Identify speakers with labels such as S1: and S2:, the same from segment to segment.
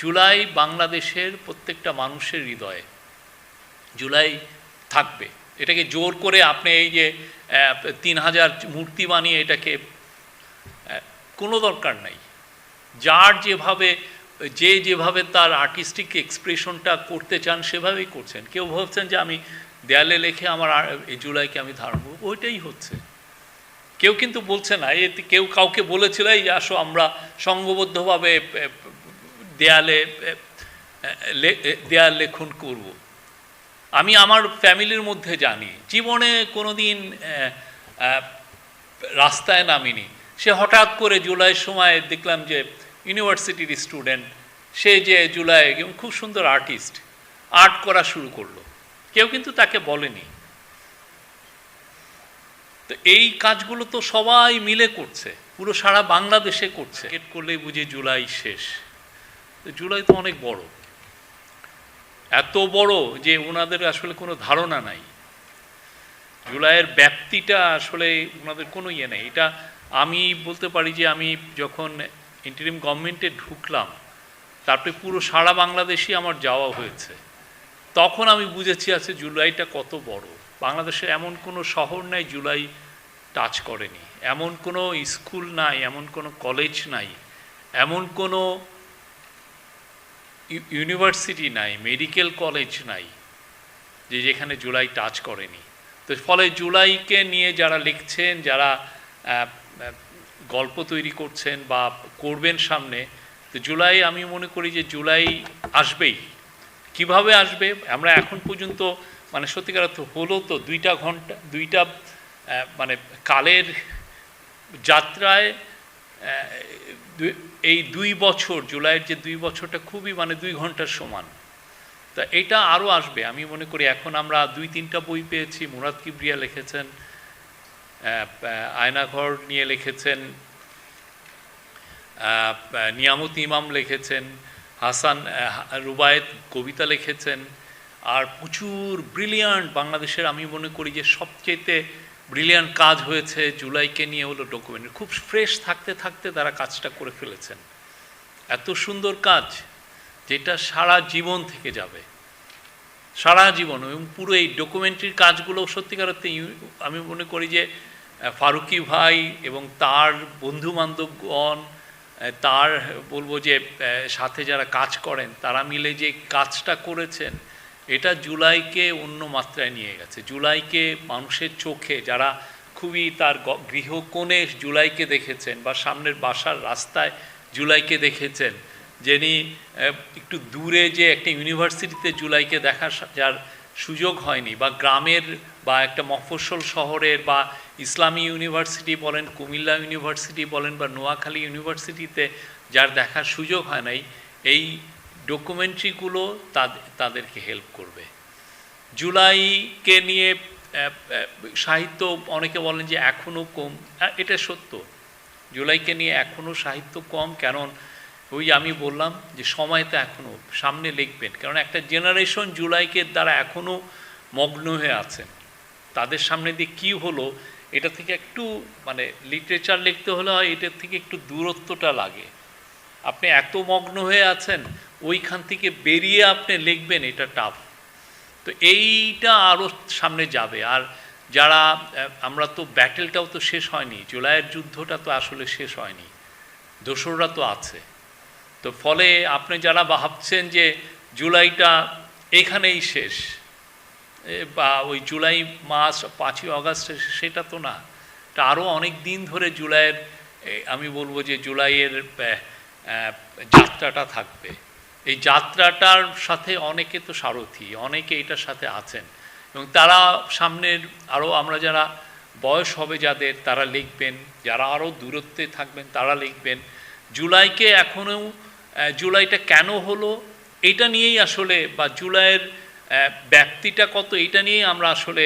S1: জুলাই বাংলাদেশের প্রত্যেকটা মানুষের হৃদয়ে জুলাই থাকবে। এটাকে জোর করে আপনি এই যে 3000 মূর্তি বানিয়ে এটাকে কোনো দরকার নাই। যার যেভাবে তার আর্টিস্টিক এক্সপ্রেশনটা করতে চান সেভাবেই করছেন। কেউ ভাবছেন যে আমি দেয়ালে লেখে আমার এই জুলাইকে আমি ধারণ করব, ওইটাই হচ্ছে। কেউ কিন্তু বলছে না, কেউ কাউকে বলেছিল এই আসো আমরা সংঘবদ্ধভাবে দেয়াল লেখন করব। আমি আমার ফ্যামিলির মধ্যে জানি, জীবনে কোনোদিন রাস্তায় নামিনি, সে হঠাৎ করে জুলাইয়ের সময় দেখলাম যে ইউনিভার্সিটির স্টুডেন্ট, সে যে জুলাই এবং খুব সুন্দর আর্ট করা শুরু করলো, কেউ কিন্তু তাকে বলেনি। তো এই কাজগুলো তো সবাই মিলে করছে, পুরো সারা বাংলাদেশে করছে। করলেই বুঝি জুলাই শেষ। তো জুলাই তো অনেক বড়, এত বড় যে ওনাদের আসলে কোনো ধারণা নাই। জুলাইয়ের ব্যাপ্তিটা আসলে ওনাদের কোনো ইয়ে নেই। এটা আমি বলতে পারি যে আমি যখন ইন্টারিম গভর্নমেন্টে ঢুকলাম, তারপরে পুরো সারা বাংলাদেশই আমার যাওয়া হয়েছে, তখন আমি বুঝেছি আছে জুলাইটা কত বড়। বাংলাদেশে এমন কোনো শহর নাই জুলাই টাচ করেনি, এমন কোনো স্কুল নাই, এমন কোনো কলেজ নাই, এমন কোনো ইউনিভার্সিটি নাই, মেডিকেল কলেজ নাই যে যেখানে জুলাই টাচ করেনি। তো ফলে জুলাইকে নিয়ে যারা লিখছেন, যারা গল্প তৈরি করছেন বা করবেন সামনে, তো জুলাই আমি মনে করি যে জুলাই আসবেই। কিভাবে আসবে আমরা এখন পর্যন্ত মানে সত্যিকার অর্থ হলো তো 2 ঘন্টা, 2টা মানে কালের যাত্রায় এই 2 বছর, জুলাইয়ের যে 2 বছরটা খুবই মানে 2 ঘন্টার সমান। তা এটা আরও আসবে আমি মনে করি। এখন আমরা 2-3টা বই পেয়েছি। মুরাদ কিবরিয়া লিখেছেন, আয়নাঘর নিয়ে লিখেছেন, নিয়ামত ইমাম লিখেছেন, হাসান রুবায়েত কবিতা লিখেছেন, আর প্রচুর ব্রিলিয়ান্ট বাংলাদেশের আমি মনে করি যে সবচেয়ে ব্রিলিয়ান্ট কাজ হয়েছে জুলাইকে নিয়ে হলো ডকুমেন্টারি। খুব ফ্রেশ থাকতে থাকতে তারা কাজটা করে ফেলেছেন, এত সুন্দর কাজ যেটা সারা জীবন থেকে যাবে, সারা জীবন। এবং পুরো এই ডকুমেন্টারির কাজগুলো সত্যিকার অর্থে আমি মনে করি যে ফারুকি ভাই এবং তার বন্ধুবান্ধবগণ, তার বলবো যে সাথে যারা কাজ করেন, তারা মিলে যে কাজটা করেছেন, এটা জুলাইকে অন্য মাত্রায় নিয়ে গেছে। জুলাইকে মানুষের চোখে যারা খুবই তার গৃহকোণে জুলাইকে দেখেছেন বা সামনের বাসার রাস্তায় জুলাইকে দেখেছেন, যিনি একটু দূরে যে একটা ইউনিভার্সিটিতে জুলাইকে দেখার যার সুযোগ হয়নি, বা গ্রামের বা একটা মফস্বল শহরের বা ইসলামী ইউনিভার্সিটি বলেন, কুমিল্লা ইউনিভার্সিটি বলেন বা নোয়াখালী ইউনিভার্সিটিতে যার দেখার সুযোগ হয় নাই, এই ডকুমেন্টারিগুলো তাদেরকে হেল্প করবে। জুলাইকে নিয়ে সাহিত্য অনেকে বলেন যে এখনও কম, এটা সত্য। জুলাইকে নিয়ে এখনও সাহিত্য কম, কারণ ওই আমি বললাম যে সময় তো এখনও সামনে লিখবেন, কারণ একটা জেনারেশন জুলাইকে দ্বারা এখনও মগ্ন হয়ে আছেন। তাদের সামনে দিয়ে কী হলো এটা থেকে একটু মানে লিটারেচার লিখতে হলে হয় এটার থেকে একটু দূরত্বটা লাগে। আপনি এত মগ্ন হয়ে আছেন, ওইখান থেকে বেরিয়ে আপনি লিখবেন, এটা টাফ। তো এইটা আরও সামনে যাবে। আর যারা আমরা তো ব্যাটেলটাও তো শেষ হয়নি, জুলাইয়ের যুদ্ধটা তো আসলে শেষ হয়নি, দোসররা তো আছে। তো ফলে আপনি যারা ভাবছেন যে জুলাইটা এখানেই শেষ বা ওই জুলাই মাস 5ই অগাস্ট, সেটা তো না। এটা আরও অনেক দিন ধরে জুলাইয়ের, আমি বলবো যে জুলাইয়ের যাত্রাটা থাকবে। এই যাত্রাটার সাথে অনেকে তো সারথি, অনেকে এটার সাথে আছেন, এবং তারা সামনের আরও আমরা যারা বয়স হবে যাদের, তারা লিখবেন, যারা আরও দূরত্বে থাকবেন তারা লিখবেন। জুলাইকে এখনও জুলাইটা কেন হলো এটা নিয়েই আসলে, বা জুলাইয়ের ব্যাপ্তিটা কত এটা নিয়েই আমরা আসলে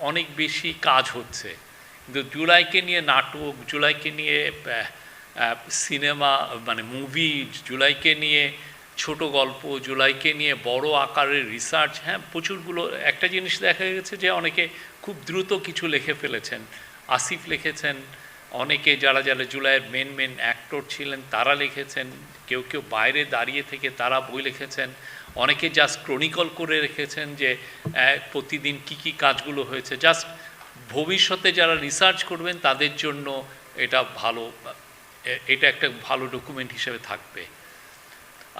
S1: অনেক বেশি কাজ হচ্ছে। কিন্তু জুলাইকে নিয়ে নাটক, জুলাইকে নিয়ে সিনেমা মানে মুভি, জুলাইকে নিয়ে ছোট গল্প, জুলাইকে নিয়ে বড় আকারের রিসার্চ, হ্যাঁ প্রচুরগুলো। একটা জিনিস দেখা গেছে যে অনেকে খুব দ্রুত কিছু লিখে ফেলেছেন। আসিফ লিখেছেন, অনেকে যারা যারা জুলাইয়ের মেন অ্যাক্টর ছিলেন তারা লিখেছেন, কেউ কেউ বাইরে দাঁড়িয়ে থেকে তারা বই লিখেছেন, অনেকে জাস্ট ক্রনিকল করে রেখেছেন যে প্রতিদিন কি কি কাজগুলো হয়েছে। জাস্ট ভবিষ্যতে যারা রিসার্চ করবেন তাদের জন্য এটা ভালো, এটা একটা ভালো ডকুমেন্ট হিসেবে থাকবে।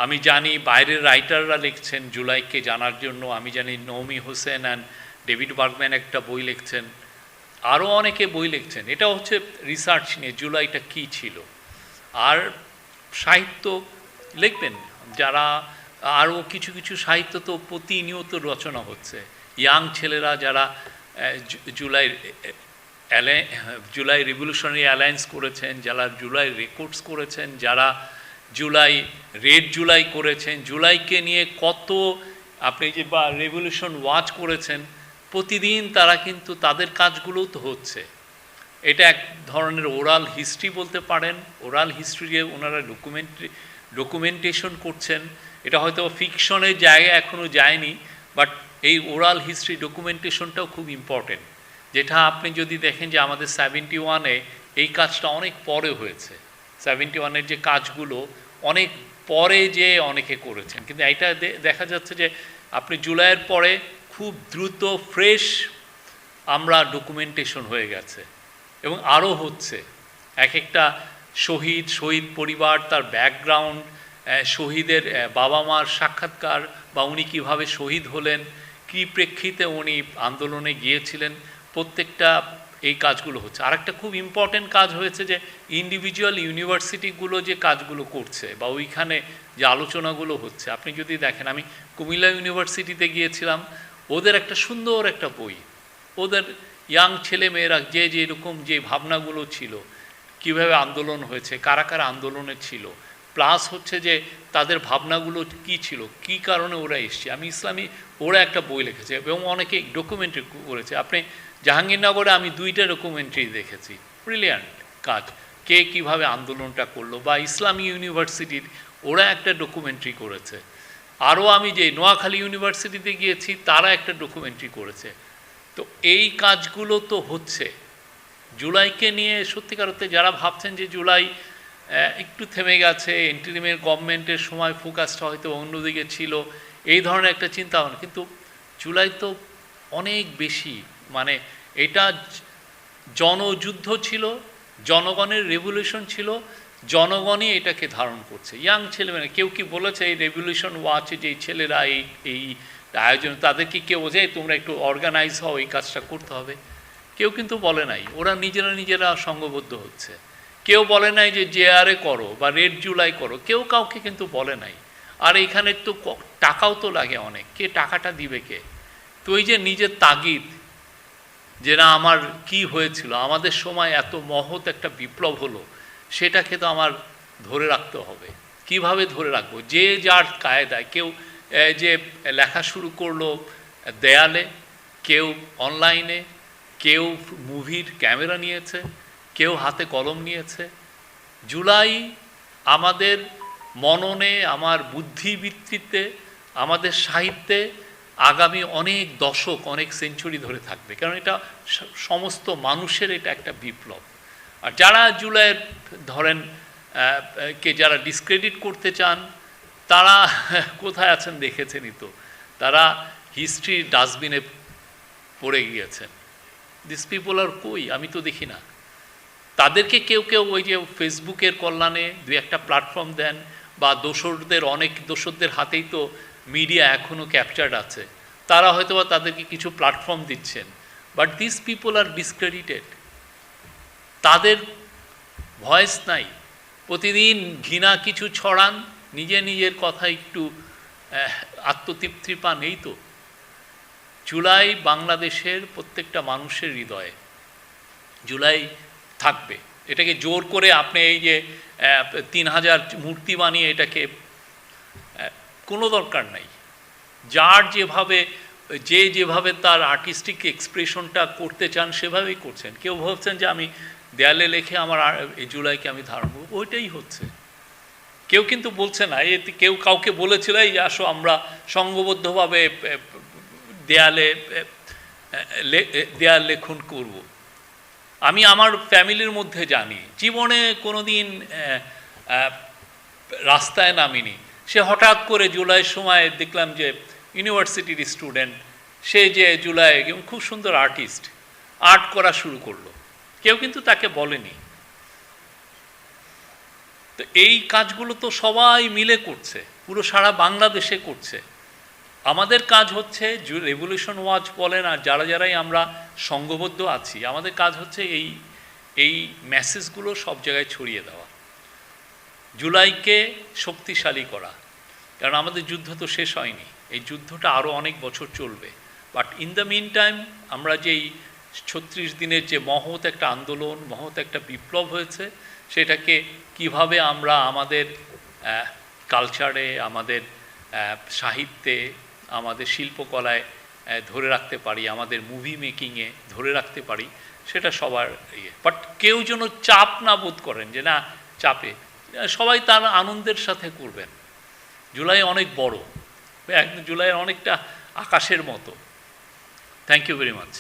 S1: আমি জানি বাইরের রাইটাররা লিখছেন জুলাইকে জানার জন্য, আমি জানি Naomi Hossain and David Bergman একটা বই লিখছেন, আরও অনেকে বই লিখছেন। এটা হচ্ছে রিসার্চ নিয়ে জুলাইটা কী ছিল। আর সাহিত্য লিখবেন যারা, আরও কিছু কিছু সাহিত্য তো প্রতিনিয়ত রচনা হচ্ছে। ইয়াং ছেলেরা যারা জুলাই রিভলিউশনারি অ্যালায়েন্স করেছেন, যারা জুলাই রেকর্ডস করেছেন, যারা জুলাই রেড জুলাই করেছেন, জুলাইকে নিয়ে কত আপনি যে বা রেভলিউশন ওয়াচ করেছেন, প্রতিদিন তারা কিন্তু তাদের কাজগুলোও তো হচ্ছে। এটা এক ধরনের ওরাল হিস্ট্রি বলতে পারেন। ওরাল হিস্ট্রিকে ওনারা ডকুমেন্টেশন করছেন। এটা হয়তো ফিকশনের জায়গায় এখনও যায়নি, বাট এই ওরাল হিস্ট্রি ডকুমেন্টেশনটাও খুব ইম্পর্টেন্ট। যেটা আপনি যদি দেখেন যে আমাদের 71-এ এই কাজটা অনেক পরে হয়েছে। 71-এর যে কাজগুলো অনেক পরে যে অনেকে করেছেন, কিন্তু এটা দেখা যাচ্ছে যে আপনি জুলাইয়ের পরে খুব দ্রুত ফ্রেশ আমরা ডকুমেন্টেশন হয়ে গেছে এবং আরও হচ্ছে। এক একটা শহীদ পরিবার, তার ব্যাকগ্রাউন্ড, শহীদের বাবা মার সাক্ষাৎকার, বা উনি কীভাবে শহীদ হলেন, কী প্রেক্ষিতে উনি আন্দোলনে গিয়েছিলেন, প্রত্যেকটা এই কাজগুলো হচ্ছে। আরেকটা খুব ইম্পর্টেন্ট কাজ হয়েছে যে ইন্ডিভিজুয়াল ইউনিভার্সিটিগুলো যে কাজগুলো করছে বা ওইখানে যে আলোচনাগুলো হচ্ছে। আপনি যদি দেখেন, আমি কুমিল্লা ইউনিভার্সিটিতে গিয়েছিলাম, ওদের একটা সুন্দর একটা বই, ওদের ইয়াং ছেলেমেয়েরা যে যেরকম যে ভাবনাগুলো ছিল, কিভাবে আন্দোলন হয়েছে, কারা কারা আন্দোলনে ছিল, প্লাস হচ্ছে যে তাদের ভাবনাগুলো কি ছিল, কি কারণে ওরা এসছে। আমি ইসলামী ওরা একটা বই লিখেছে এবং অনেকে ডকুমেন্টারি করেছে। আপনি জাহাঙ্গীরনগরে আমি 2টা ডকুমেন্টারি দেখেছি, ব্রিলিয়ান্ট কাজ, কে কিভাবে আন্দোলনটা করলো। বা ইসলামী ইউনিভার্সিটির ওরা একটা ডকুমেন্টারি করেছে। আরও আমি যে নোয়াখালী ইউনিভার্সিটিতে গিয়েছি, তারা একটা ডকুমেন্টারি করেছে। তো এই কাজগুলো তো হচ্ছে। জুলাইকে নিয়ে সত্যিকার অর্থে যারা ভাবছেন যে জুলাই একটু থেমে গেছে, ইন্টারিমের গভর্নমেন্টের সময় ফোকাসটা হয়তো অন্যদিকে ছিল, এই ধরনের একটা চিন্তা ভাবনা, কিন্তু জুলাই তো অনেক বেশি। মানে এটা জনযুদ্ধ ছিল, জনগণের রেভলিউশন ছিল, জনগণই এটাকে ধারণ করছে। ইয়াং ছেলেমেয়েরা, কেউ কি বলেছে এই রেভলিউশন ওয়াচে যে ছেলেরা এই আয়োজন, তাদেরকে কেউ বোঝায় তোমরা একটু অর্গানাইজ হও, এই কাজটা করতে হবে? কেউ কিন্তু বলে নাই। ওরা নিজেরা সংঘবদ্ধ হচ্ছে। কেউ বলে নাই যে জেআরএ করো বা রেড জুলাই করো, কেউ কাউকে কিন্তু বলে নাই। আর এখানে তো টাকাও তো লাগে অনেক, কে টাকাটা দিবে কে? তো ওই যে নিজের তাগিদ, যে না আমার কি হয়েছিল, আমাদের সময় এত মহৎ একটা বিপ্লব হলো, সেটাকে তো আমার ধরে রাখতে হবে। কিভাবে ধরে রাখবো? যে যার কায়দায়, কেউ যে লেখা শুরু করলো দেয়ালে, কেউ অনলাইনে, কেউ মুভির ক্যামেরা নিয়েছে, কেউ হাতে কলম নিয়েছে। জুলাই আমাদের মননে, আমার বুদ্ধিবৃত্তিতে, আমাদের সাহিত্যে আগামী অনেক দশক, অনেক সেঞ্চুরি ধরে থাকবে, কারণ এটা সমস্ত মানুষের এটা একটা বিপ্লব। আর যারা জুলাইয়ের ধরেন কে যারা ডিসক্রেডিট করতে চান, তারা কোথায় আছেন দেখেছেনই তো, তারা হিস্ট্রির ডাস্টবিনে পড়ে গিয়েছেন। দিস পিপল আর কই? আমি তো দেখি না তাদেরকে। কেউ কেউ ওই যে ফেসবুকের কল্যাণে 2-1টা প্ল্যাটফর্ম দেন, বা অনেক দোসরদের হাতেই তো মিডিয়া এখনও ক্যাপচার্ড আছে, তারা হয়তো বা তাদেরকে কিছু প্ল্যাটফর্ম দিচ্ছেন। But this people R discredited, তাদের ভয়েস নাই। প্রতিদিন ঘৃণা কিছু ছড়ান, নিজের কথা একটু আত্মতৃপ্তি পান, এই তো। জুলাই বাংলাদেশের প্রত্যেকটা মানুষের হৃদয়ে জুলাই থাকবে। এটাকে জোর করে আপনি এই যে 3000 মূর্তি বানিয়ে এটাকে, কোনো দরকার নাই। যার যেভাবে তার আর্টিস্টিক এক্সপ্রেশনটা করতে চান সেভাবেই করছেন। কেউ ভাবছেন যে আমি দেয়ালে লেখে আমার এই জুলাইকে আমি ধারণ করব, ওইটাই হচ্ছে। কেউ কিন্তু বলছে না, এতে কেউ কাউকে বলেছিল এই আসো আমরা সংঘবদ্ধভাবে দেয়াল লেখন করব, আমি আমার ফ্যামিলির মধ্যে জানি, জীবনে কোনো দিন রাস্তায় নামিনি, সে হঠাৎ করে জুলাইয়ের সময় দেখলাম যে ইউনিভার্সিটির স্টুডেন্ট, সে যে জুলাই খুব সুন্দর আর্টিস্ট, আর্ট করা শুরু করলো, কেউ কিন্তু তাকে বলেনি। তো এই কাজগুলো তো সবাই মিলে করছে, পুরো সারা বাংলাদেশে করছে। আমাদের কাজ হচ্ছে রেভলিউশন ওয়াচ বলেন আর যারাই আমরা সংঘবদ্ধ আছি, আমাদের কাজ হচ্ছে এই মেসেজগুলো সব জায়গায় ছড়িয়ে দেওয়া, জুলাইকে শক্তিশালী করা। কারণ আমাদের যুদ্ধ তো শেষ হয়নি, এই যুদ্ধটা আরও অনেক বছর চলবে। But in the meantime আমরা যেই 36 দিনের যে মহৎ একটা আন্দোলন, মহৎ একটা বিপ্লব হয়েছে, সেটাকে কিভাবে আমরা আমাদের কালচারে, আমাদের সাহিত্যে, আমাদের শিল্পকলায় ধরে রাখতে পারি, আমাদের মুভি মেকিংয়ে ধরে রাখতে পারি, সেটা সবার ইয়ে। বাট কেউ যেন চাপ না বোধ করেন যে না চাপে, সবাই তার আনন্দের সাথে করবেন। জুলাই অনেক বড়, জুলাইয়ের অনেকটা আকাশের মতো। Thank you very much.